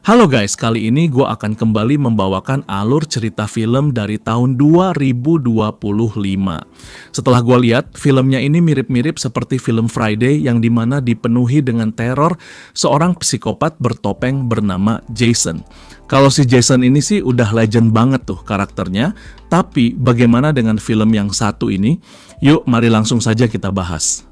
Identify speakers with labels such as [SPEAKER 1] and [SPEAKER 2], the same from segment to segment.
[SPEAKER 1] Halo guys, kali ini gue akan kembali membawakan alur cerita film dari tahun 2025. Setelah gue lihat, filmnya ini mirip-mirip seperti film Friday yang dimana dipenuhi dengan teror seorang psikopat bertopeng bernama Jason. Kalau si Jason ini sih udah legend banget tuh karakternya, tapi bagaimana dengan film yang satu ini? Yuk, mari langsung saja kita bahas.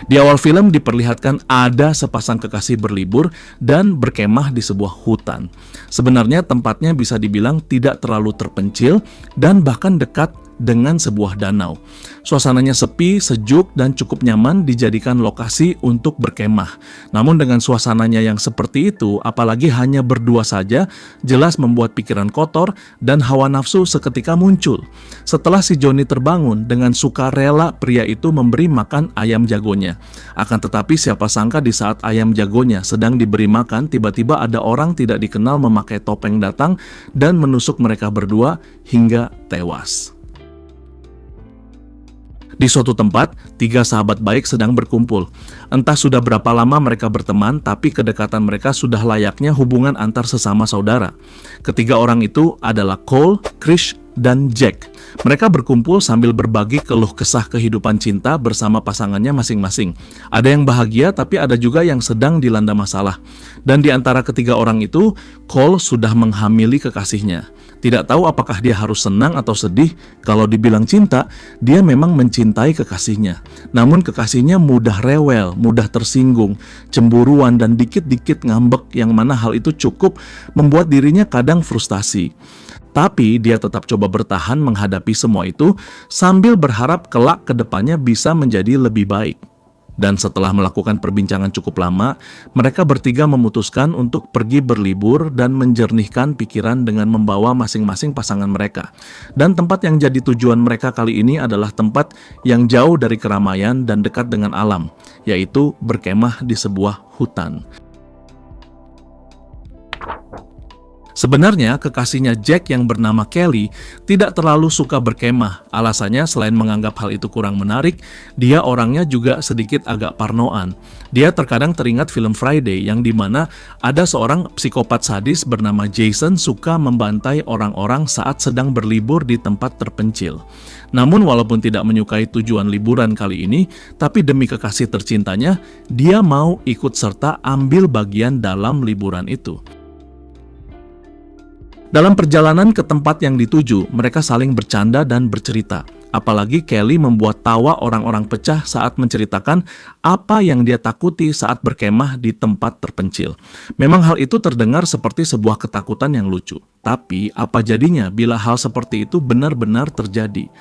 [SPEAKER 1] Di awal film diperlihatkan ada sepasang kekasih berlibur dan berkemah di sebuah hutan. Sebenarnya tempatnya bisa dibilang tidak terlalu terpencil dan bahkan dekat dengan sebuah danau. Suasananya sepi, sejuk, dan cukup nyaman dijadikan lokasi untuk berkemah. Namun dengan suasananya yang seperti itu, apalagi hanya berdua saja, jelas membuat pikiran kotor dan hawa nafsu seketika muncul. Setelah si Johnny terbangun, dengan sukarela pria itu memberi makan ayam jagonya. Akan tetapi siapa sangka di saat ayam jagonya sedang diberi makan, tiba-tiba ada orang tidak dikenal memakai topeng datang dan menusuk mereka berdua hingga tewas. Di suatu tempat, tiga sahabat baik sedang berkumpul. Entah sudah berapa lama mereka berteman, tapi kedekatan mereka sudah layaknya hubungan antar sesama saudara. Ketiga orang itu adalah Cole, Chris, dan Jack. Mereka berkumpul sambil berbagi keluh kesah kehidupan cinta bersama pasangannya masing-masing. Ada yang bahagia, tapi ada juga yang sedang dilanda masalah. Dan di antara ketiga orang itu, Cole sudah menghamili kekasihnya. Tidak tahu apakah dia harus senang atau sedih. Kalau dibilang cinta, dia memang mencintai kekasihnya. Namun kekasihnya mudah rewel, mudah tersinggung, cemburuan, dan dikit-dikit ngambek, yang mana hal itu cukup membuat dirinya kadang frustasi. Tapi dia tetap coba bertahan menghadapi semua itu sambil berharap kelak ke depannya bisa menjadi lebih baik. Dan setelah melakukan perbincangan cukup lama, mereka bertiga memutuskan untuk pergi berlibur dan menjernihkan pikiran dengan membawa masing-masing pasangan mereka. Dan tempat yang jadi tujuan mereka kali ini adalah tempat yang jauh dari keramaian dan dekat dengan alam, yaitu berkemah di sebuah hutan. Sebenarnya kekasihnya Jack yang bernama Kelly tidak terlalu suka berkemah. Alasannya selain menganggap hal itu kurang menarik, dia orangnya juga sedikit agak parnoan. Dia terkadang teringat film Friday yang dimana ada seorang psikopat sadis bernama Jason suka membantai orang-orang saat sedang berlibur di tempat terpencil. Namun walaupun tidak menyukai tujuan liburan kali ini, tapi demi kekasih tercintanya, dia mau ikut serta ambil bagian dalam liburan itu. Dalam perjalanan ke tempat yang dituju, mereka saling bercanda dan bercerita. Apalagi Kelly membuat tawa orang-orang pecah saat menceritakan apa yang dia takuti saat berkemah di tempat terpencil. Memang hal itu terdengar seperti sebuah ketakutan yang lucu. Tapi apa jadinya bila hal seperti itu benar-benar terjadi?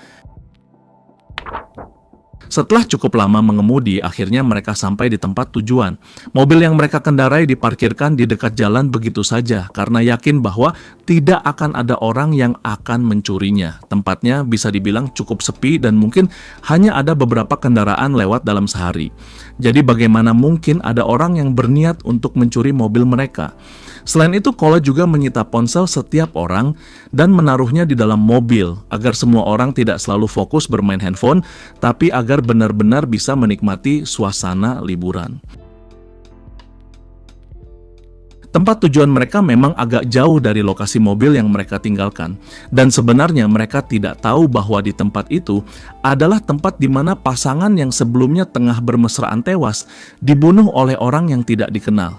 [SPEAKER 1] Setelah cukup lama mengemudi, akhirnya mereka sampai di tempat tujuan. Mobil yang mereka kendarai diparkirkan di dekat jalan begitu saja karena yakin bahwa tidak akan ada orang yang akan mencurinya. Tempatnya bisa dibilang cukup sepi dan mungkin hanya ada beberapa kendaraan lewat dalam sehari. Jadi bagaimana mungkin ada orang yang berniat untuk mencuri mobil mereka? Selain itu, Cole juga menyita ponsel setiap orang dan menaruhnya di dalam mobil agar semua orang tidak selalu fokus bermain handphone, tapi agar benar-benar bisa menikmati suasana liburan. Tempat tujuan mereka memang agak jauh dari lokasi mobil yang mereka tinggalkan. Dan sebenarnya mereka tidak tahu bahwa di tempat itu adalah tempat di mana pasangan yang sebelumnya tengah bermesraan tewas dibunuh oleh orang yang tidak dikenal.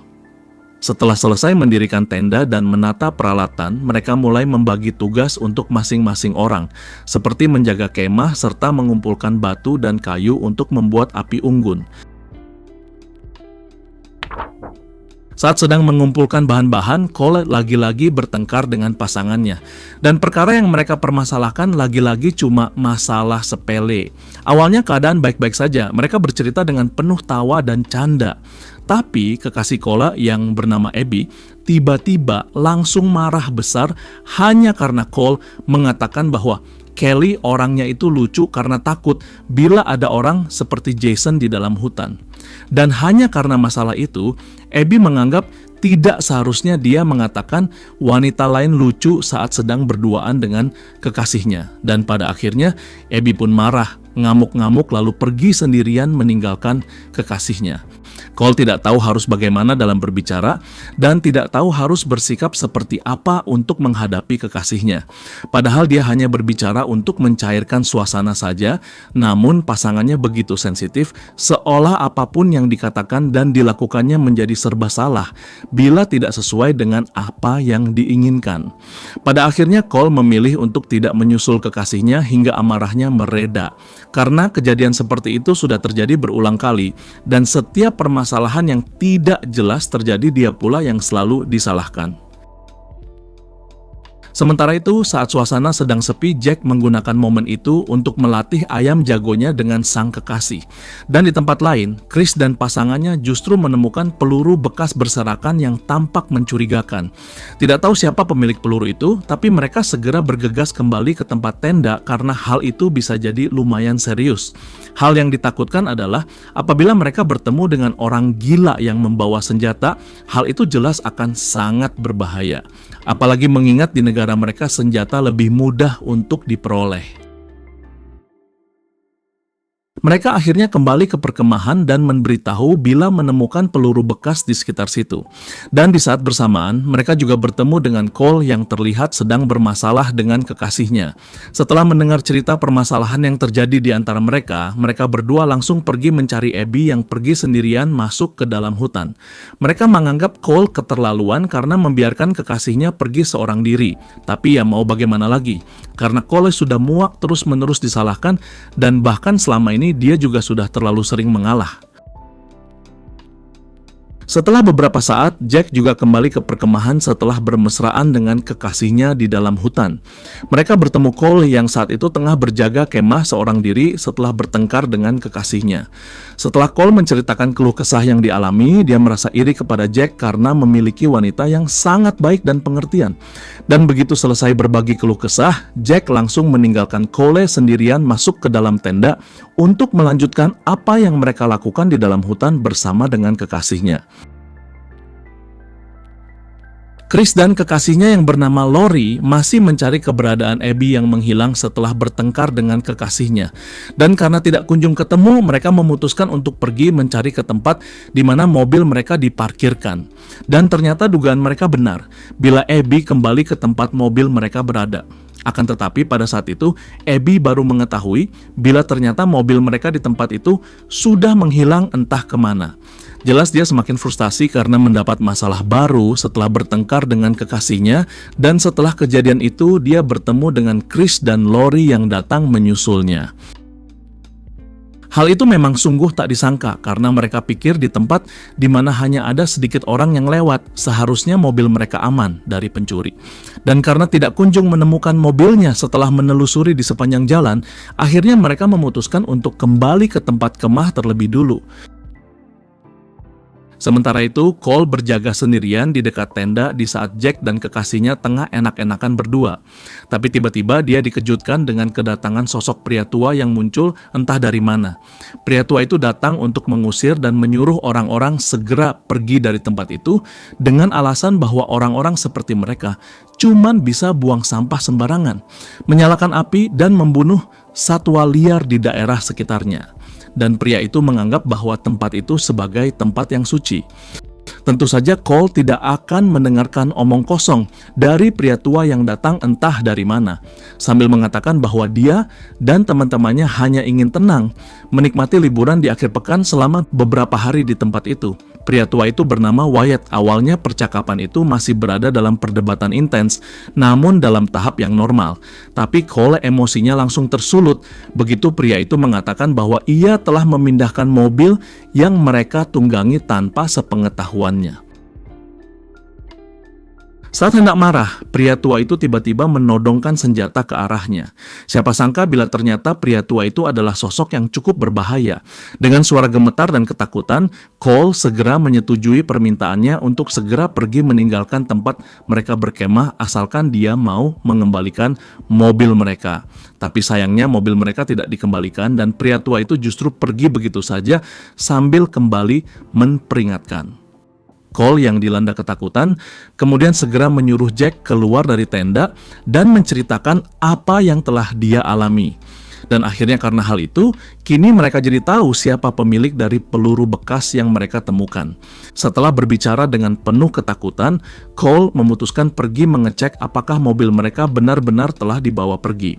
[SPEAKER 1] Setelah selesai mendirikan tenda dan menata peralatan, mereka mulai membagi tugas untuk masing-masing orang, seperti menjaga kemah serta mengumpulkan batu dan kayu untuk membuat api unggun. Saat sedang mengumpulkan bahan-bahan, Cole lagi-lagi bertengkar dengan pasangannya. Dan perkara yang mereka permasalahkan lagi-lagi cuma masalah sepele. Awalnya keadaan baik-baik saja, mereka bercerita dengan penuh tawa dan canda. Tapi kekasih Cole yang bernama Abby tiba-tiba langsung marah besar hanya karena Cole mengatakan bahwa Kelly orangnya itu lucu karena takut bila ada orang seperti Jason di dalam hutan. Dan hanya karena masalah itu, Abby menganggap tidak seharusnya dia mengatakan wanita lain lucu saat sedang berduaan dengan kekasihnya. Dan pada akhirnya, Abby pun marah ngamuk-ngamuk lalu pergi sendirian meninggalkan kekasihnya. Cole tidak tahu harus bagaimana dalam berbicara dan tidak tahu harus bersikap seperti apa untuk menghadapi kekasihnya. Padahal dia hanya berbicara untuk mencairkan suasana saja, namun pasangannya begitu sensitif, seolah apapun yang dikatakan dan dilakukannya menjadi serba salah bila tidak sesuai dengan apa yang diinginkan. Pada akhirnya Cole memilih untuk tidak menyusul kekasihnya hingga amarahnya mereda. Karena kejadian seperti itu sudah terjadi berulang kali dan setiap permasalahan yang tidak jelas terjadi, dia pula yang selalu disalahkan. Sementara itu, saat suasana sedang sepi, Jack menggunakan momen itu untuk melatih ayam jagonya dengan sang kekasih. Dan di tempat lain, Chris dan pasangannya justru menemukan peluru bekas berserakan yang tampak mencurigakan. Tidak tahu siapa pemilik peluru itu, tapi mereka segera bergegas kembali ke tempat tenda karena hal itu bisa jadi lumayan serius. Hal yang ditakutkan adalah apabila mereka bertemu dengan orang gila yang membawa senjata, hal itu jelas akan sangat berbahaya. Apalagi mengingat di negara mereka senjata lebih mudah untuk diperoleh. Mereka akhirnya kembali ke perkemahan dan memberitahu bila menemukan peluru bekas di sekitar situ. Dan di saat bersamaan, mereka juga bertemu dengan Cole yang terlihat sedang bermasalah dengan kekasihnya. Setelah mendengar cerita permasalahan yang terjadi di antara mereka, mereka berdua langsung pergi mencari Abby yang pergi sendirian masuk ke dalam hutan. Mereka menganggap Cole keterlaluan karena membiarkan kekasihnya pergi seorang diri. Tapi ya mau bagaimana lagi? Karena Cole sudah muak terus-menerus disalahkan dan bahkan selama ini dia juga sudah terlalu sering mengalah. Setelah beberapa saat, Jack juga kembali ke perkemahan setelah bermesraan dengan kekasihnya di dalam hutan. Mereka bertemu Cole yang saat itu tengah berjaga kemah seorang diri setelah bertengkar dengan kekasihnya. Setelah Cole menceritakan keluh kesah yang dialami, dia merasa iri kepada Jack karena memiliki wanita yang sangat baik dan pengertian. Dan begitu selesai berbagi keluh kesah, Jack langsung meninggalkan Cole sendirian masuk ke dalam tenda untuk melanjutkan apa yang mereka lakukan di dalam hutan bersama dengan kekasihnya. Chris dan kekasihnya yang bernama Lori masih mencari keberadaan Abby yang menghilang setelah bertengkar dengan kekasihnya. Dan karena tidak kunjung ketemu, mereka memutuskan untuk pergi mencari ke tempat di mana mobil mereka diparkirkan. Dan ternyata dugaan mereka benar, bila Abby kembali ke tempat mobil mereka berada. Akan tetapi pada saat itu, Abby baru mengetahui bila ternyata mobil mereka di tempat itu sudah menghilang entah kemana. Jelas dia semakin frustasi karena mendapat masalah baru setelah bertengkar dengan kekasihnya, dan setelah kejadian itu dia bertemu dengan Chris dan Lori yang datang menyusulnya. Hal itu memang sungguh tak disangka karena mereka pikir di tempat di mana hanya ada sedikit orang yang lewat, seharusnya mobil mereka aman dari pencuri. Dan karena tidak kunjung menemukan mobilnya setelah menelusuri di sepanjang jalan, akhirnya mereka memutuskan untuk kembali ke tempat kemah terlebih dulu. Sementara itu, Cole berjaga sendirian di dekat tenda di saat Jack dan kekasihnya tengah enak-enakan berdua. Tapi tiba-tiba dia dikejutkan dengan kedatangan sosok pria tua yang muncul entah dari mana. Pria tua itu datang untuk mengusir dan menyuruh orang-orang segera pergi dari tempat itu dengan alasan bahwa orang-orang seperti mereka cuman bisa buang sampah sembarangan, menyalakan api dan membunuh satwa liar di daerah sekitarnya. Dan pria itu menganggap bahwa tempat itu sebagai tempat yang suci. Tentu saja Cole tidak akan mendengarkan omong kosong dari pria tua yang datang entah dari mana, sambil mengatakan bahwa dia dan teman-temannya hanya ingin tenang, menikmati liburan di akhir pekan selama beberapa hari di tempat itu. Pria tua itu bernama Wyatt. Awalnya percakapan itu masih berada dalam perdebatan intens, namun dalam tahap yang normal. Tapi Cole emosinya langsung tersulut begitu pria itu mengatakan bahwa ia telah memindahkan mobil yang mereka tunggangi tanpa sepengetahuannya. Saat hendak marah, pria tua itu tiba-tiba menodongkan senjata ke arahnya. Siapa sangka bila ternyata pria tua itu adalah sosok yang cukup berbahaya. Dengan suara gemetar dan ketakutan, Cole segera menyetujui permintaannya untuk segera pergi meninggalkan tempat mereka berkemah asalkan dia mau mengembalikan mobil mereka. Tapi sayangnya mobil mereka tidak dikembalikan dan pria tua itu justru pergi begitu saja sambil kembali memperingatkan. Cole yang dilanda ketakutan kemudian segera menyuruh Jack keluar dari tenda dan menceritakan apa yang telah dia alami. Dan akhirnya karena hal itu, kini mereka jadi tahu siapa pemilik dari peluru bekas yang mereka temukan. Setelah berbicara dengan penuh ketakutan, Cole memutuskan pergi mengecek apakah mobil mereka benar-benar telah dibawa pergi.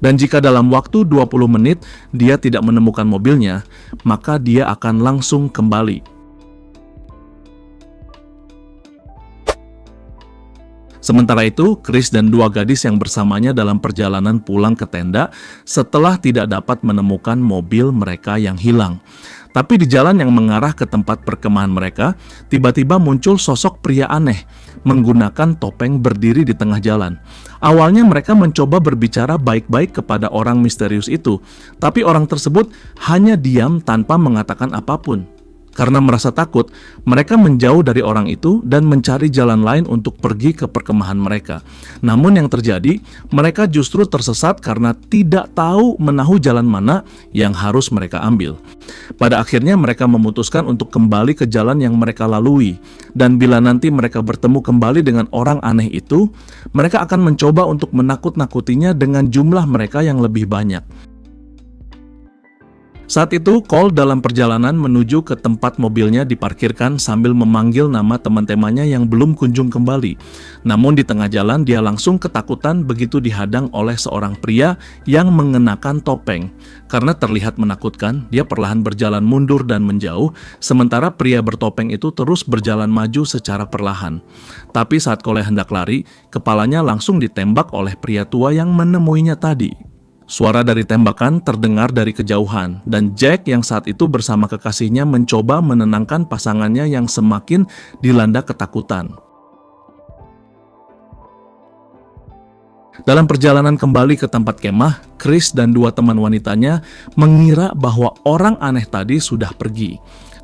[SPEAKER 1] Dan jika dalam waktu 20 menit dia tidak menemukan mobilnya, maka dia akan langsung kembali. Sementara itu, Chris dan dua gadis yang bersamanya dalam perjalanan pulang ke tenda setelah tidak dapat menemukan mobil mereka yang hilang. Tapi di jalan yang mengarah ke tempat perkemahan mereka, tiba-tiba muncul sosok pria aneh menggunakan topeng berdiri di tengah jalan. Awalnya mereka mencoba berbicara baik-baik kepada orang misterius itu, tapi orang tersebut hanya diam tanpa mengatakan apapun. Karena merasa takut, mereka menjauh dari orang itu dan mencari jalan lain untuk pergi ke perkemahan mereka. Namun yang terjadi, mereka justru tersesat karena tidak tahu menahu jalan mana yang harus mereka ambil. Pada akhirnya mereka memutuskan untuk kembali ke jalan yang mereka lalui. Dan bila nanti mereka bertemu kembali dengan orang aneh itu, mereka akan mencoba untuk menakut-nakutinya dengan jumlah mereka yang lebih banyak. Saat itu, Cole dalam perjalanan menuju ke tempat mobilnya diparkirkan sambil memanggil nama teman-temannya yang belum kunjung kembali. Namun di tengah jalan dia langsung ketakutan begitu dihadang oleh seorang pria yang mengenakan topeng. Karena terlihat menakutkan, dia perlahan berjalan mundur dan menjauh, sementara pria bertopeng itu terus berjalan maju secara perlahan. Tapi saat Cole hendak lari, kepalanya langsung ditembak oleh pria tua yang menemuinya tadi. Suara dari tembakan terdengar dari kejauhan, dan Jack yang saat itu bersama kekasihnya mencoba menenangkan pasangannya yang semakin dilanda ketakutan. Dalam perjalanan kembali ke tempat kemah, Chris dan dua teman wanitanya mengira bahwa orang aneh tadi sudah pergi.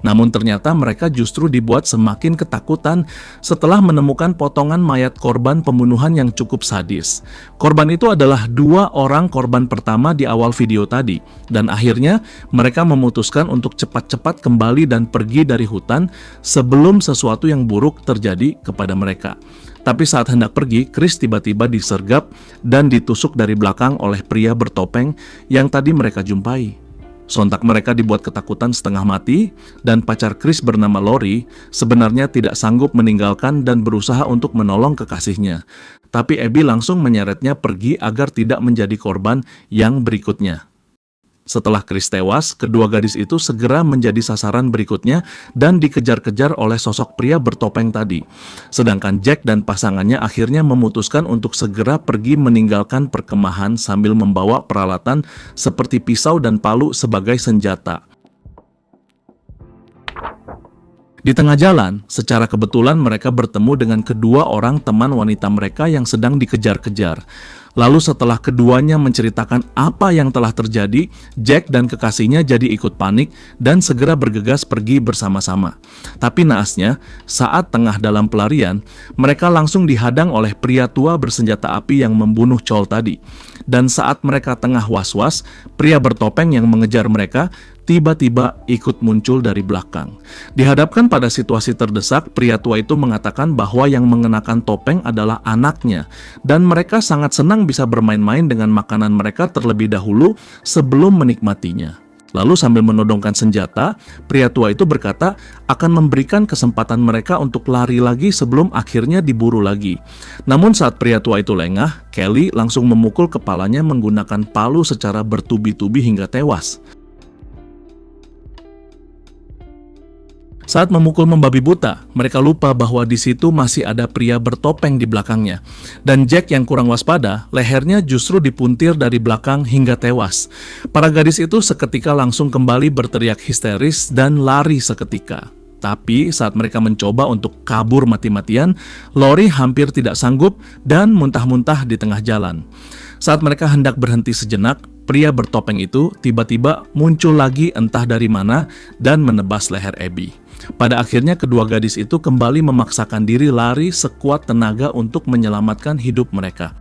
[SPEAKER 1] Namun ternyata mereka justru dibuat semakin ketakutan setelah menemukan potongan mayat korban pembunuhan yang cukup sadis. Korban itu adalah dua orang korban pertama di awal video tadi, dan akhirnya mereka memutuskan untuk cepat-cepat kembali dan pergi dari hutan sebelum sesuatu yang buruk terjadi kepada mereka. Tapi saat hendak pergi, Chris tiba-tiba disergap dan ditusuk dari belakang oleh pria bertopeng yang tadi mereka jumpai. Sontak mereka dibuat ketakutan setengah mati, dan pacar Chris bernama Lori sebenarnya tidak sanggup meninggalkan dan berusaha untuk menolong kekasihnya. Tapi Abby langsung menyeretnya pergi agar tidak menjadi korban yang berikutnya. Setelah Chris tewas, kedua gadis itu segera menjadi sasaran berikutnya dan dikejar-kejar oleh sosok pria bertopeng tadi. Sedangkan Jack dan pasangannya akhirnya memutuskan untuk segera pergi meninggalkan perkemahan sambil membawa peralatan seperti pisau dan palu sebagai senjata. Di tengah jalan, secara kebetulan mereka bertemu dengan kedua orang teman wanita mereka yang sedang dikejar-kejar. Lalu setelah keduanya menceritakan apa yang telah terjadi, Jack dan kekasihnya jadi ikut panik dan segera bergegas pergi bersama-sama. Tapi naasnya, saat tengah dalam pelarian, mereka langsung dihadang oleh pria tua bersenjata api yang membunuh Cole tadi. Dan saat mereka tengah was-was, pria bertopeng yang mengejar mereka tiba-tiba ikut muncul dari belakang. Dihadapkan pada situasi terdesak, pria tua itu mengatakan bahwa yang mengenakan topeng adalah anaknya, dan mereka sangat senang bisa bermain-main dengan makanan mereka terlebih dahulu sebelum menikmatinya. Lalu sambil menodongkan senjata, pria tua itu berkata akan memberikan kesempatan mereka untuk lari lagi sebelum akhirnya diburu lagi. Namun saat pria tua itu lengah, Kelly langsung memukul kepalanya menggunakan palu secara bertubi-tubi hingga tewas. Saat memukul membabi buta, mereka lupa bahwa di situ masih ada pria bertopeng di belakangnya. Dan Jack yang kurang waspada, lehernya justru dipuntir dari belakang hingga tewas. Para gadis itu seketika langsung kembali berteriak histeris dan lari seketika. Tapi saat mereka mencoba untuk kabur mati-matian, Lori hampir tidak sanggup dan muntah-muntah di tengah jalan. Saat mereka hendak berhenti sejenak, pria bertopeng itu tiba-tiba muncul lagi entah dari mana dan menebas leher Abby. Pada akhirnya kedua gadis itu kembali memaksakan diri lari sekuat tenaga untuk menyelamatkan hidup mereka.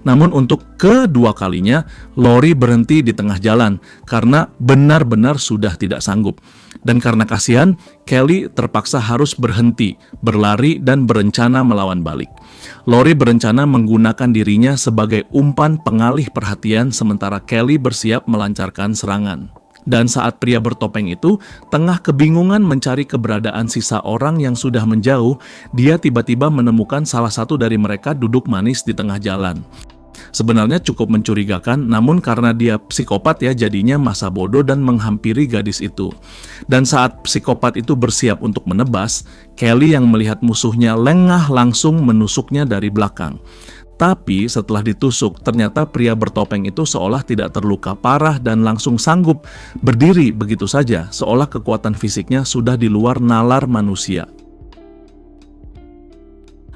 [SPEAKER 1] Namun untuk kedua kalinya, Lori berhenti di tengah jalan karena benar-benar sudah tidak sanggup. Dan karena kasihan, Kelly terpaksa harus berhenti, berlari, dan berencana melawan balik. Lori berencana menggunakan dirinya sebagai umpan pengalih perhatian sementara Kelly bersiap melancarkan serangan. Dan saat pria bertopeng itu tengah kebingungan mencari keberadaan sisa orang yang sudah menjauh, dia tiba-tiba menemukan salah satu dari mereka duduk manis di tengah jalan. Sebenarnya cukup mencurigakan, namun karena dia psikopat ya, jadinya masa bodoh dan menghampiri gadis itu. Dan saat psikopat itu bersiap untuk menebas, Kelly yang melihat musuhnya lengah langsung menusuknya dari belakang. Tapi setelah ditusuk, ternyata pria bertopeng itu seolah tidak terluka parah dan langsung sanggup berdiri begitu saja, seolah kekuatan fisiknya sudah di luar nalar manusia.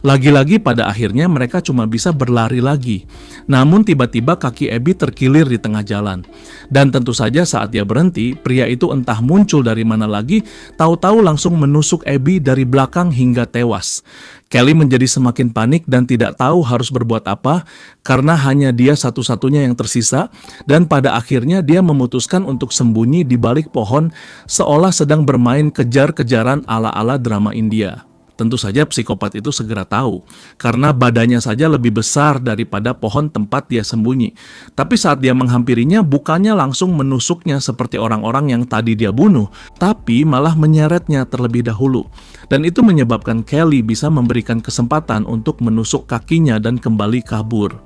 [SPEAKER 1] Lagi-lagi pada akhirnya mereka cuma bisa berlari lagi. Namun tiba-tiba kaki Abby terkilir di tengah jalan. Dan tentu saja saat dia berhenti, pria itu entah muncul dari mana lagi, tahu-tahu langsung menusuk Abby dari belakang hingga tewas. Kelly menjadi semakin panik dan tidak tahu harus berbuat apa karena hanya dia satu-satunya yang tersisa, dan pada akhirnya dia memutuskan untuk sembunyi di balik pohon seolah sedang bermain kejar-kejaran ala-ala drama India. Tentu saja psikopat itu segera tahu, karena badannya saja lebih besar daripada pohon tempat dia sembunyi. Tapi saat dia menghampirinya, bukannya langsung menusuknya seperti orang-orang yang tadi dia bunuh, tapi malah menyeretnya terlebih dahulu. Dan itu menyebabkan Kelly bisa memberikan kesempatan untuk menusuk kakinya dan kembali kabur.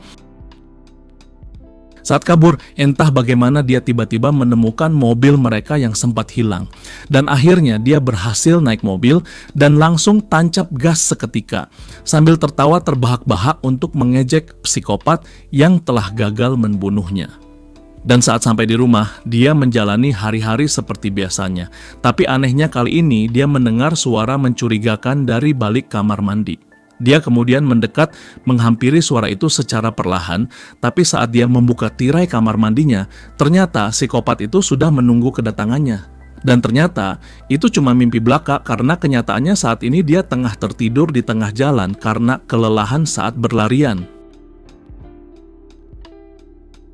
[SPEAKER 1] Saat kabur, entah bagaimana dia tiba-tiba menemukan mobil mereka yang sempat hilang. Dan akhirnya dia berhasil naik mobil dan langsung tancap gas seketika, sambil tertawa terbahak-bahak untuk mengejek psikopat yang telah gagal membunuhnya. Dan saat sampai di rumah, dia menjalani hari-hari seperti biasanya. Tapi anehnya kali ini, dia mendengar suara mencurigakan dari balik kamar mandi. Dia kemudian mendekat menghampiri suara itu secara perlahan, tapi saat dia membuka tirai kamar mandinya, ternyata psikopat itu sudah menunggu kedatangannya. Dan ternyata itu cuma mimpi belaka karena kenyataannya saat ini dia tengah tertidur di tengah jalan karena kelelahan saat berlarian.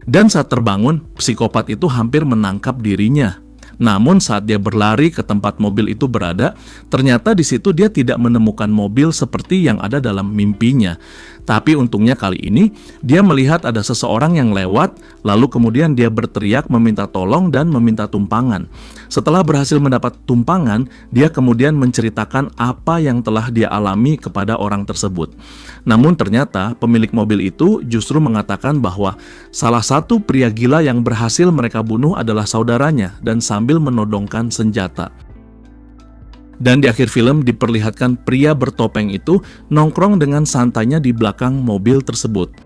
[SPEAKER 1] Dan saat terbangun, psikopat itu hampir menangkap dirinya. Namun saat dia berlari ke tempat mobil itu berada, ternyata di situ dia tidak menemukan mobil seperti yang ada dalam mimpinya. Tapi untungnya kali ini, dia melihat ada seseorang yang lewat, lalu kemudian dia berteriak meminta tolong dan meminta tumpangan. Setelah berhasil mendapat tumpangan, dia kemudian menceritakan apa yang telah dia alami kepada orang tersebut. Namun ternyata pemilik mobil itu justru mengatakan bahwa salah satu pria gila yang berhasil mereka bunuh adalah saudaranya dan sambil menodongkan senjata. Dan di akhir film diperlihatkan pria bertopeng itu nongkrong dengan santainya di belakang mobil tersebut.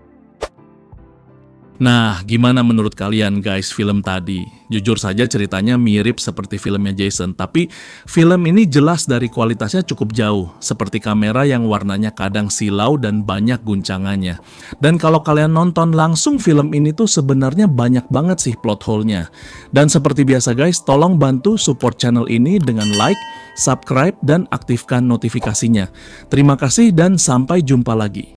[SPEAKER 1] Nah, gimana menurut kalian guys film tadi? Jujur saja ceritanya mirip seperti filmnya Jason, tapi film ini jelas dari kualitasnya cukup jauh, seperti kamera yang warnanya kadang silau dan banyak guncangannya. Dan kalau kalian nonton langsung film ini tuh sebenarnya banyak banget sih plot hole-nya. Dan seperti biasa guys, tolong bantu support channel ini dengan like, subscribe, dan aktifkan notifikasinya. Terima kasih dan sampai jumpa lagi.